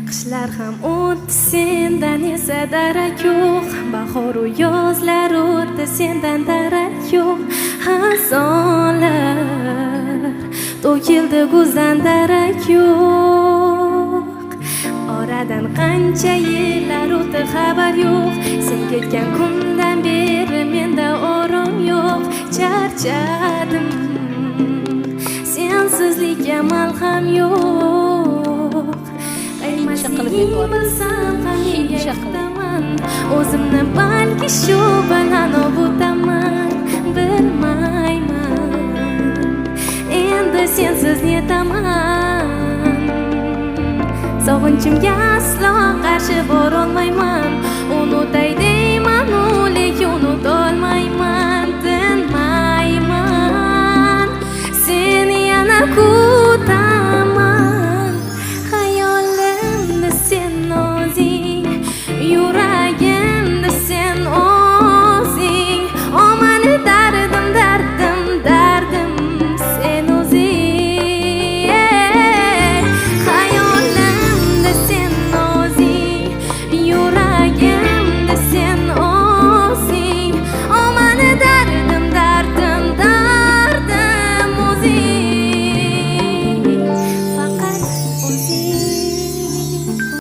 Qishlar ham o'tdi sendan esa darak yo'q, bahoru yozlar o'tdi sendan darak yo'q. Xazonlar to'kildi ko'zdan darak yo'q. Oradan qancha yillar o'tdi xabar yo'q, sen ketgan kundan beri menda orom yo'q. Charchadim, sensizlikka malham yo'q. O'zimni balki shu bilan ovutaman, bilmayman endi sensiz netaman. Sog'inchimga aslo qarshi borolmayman, unutay deyman, lekin unutolmayman.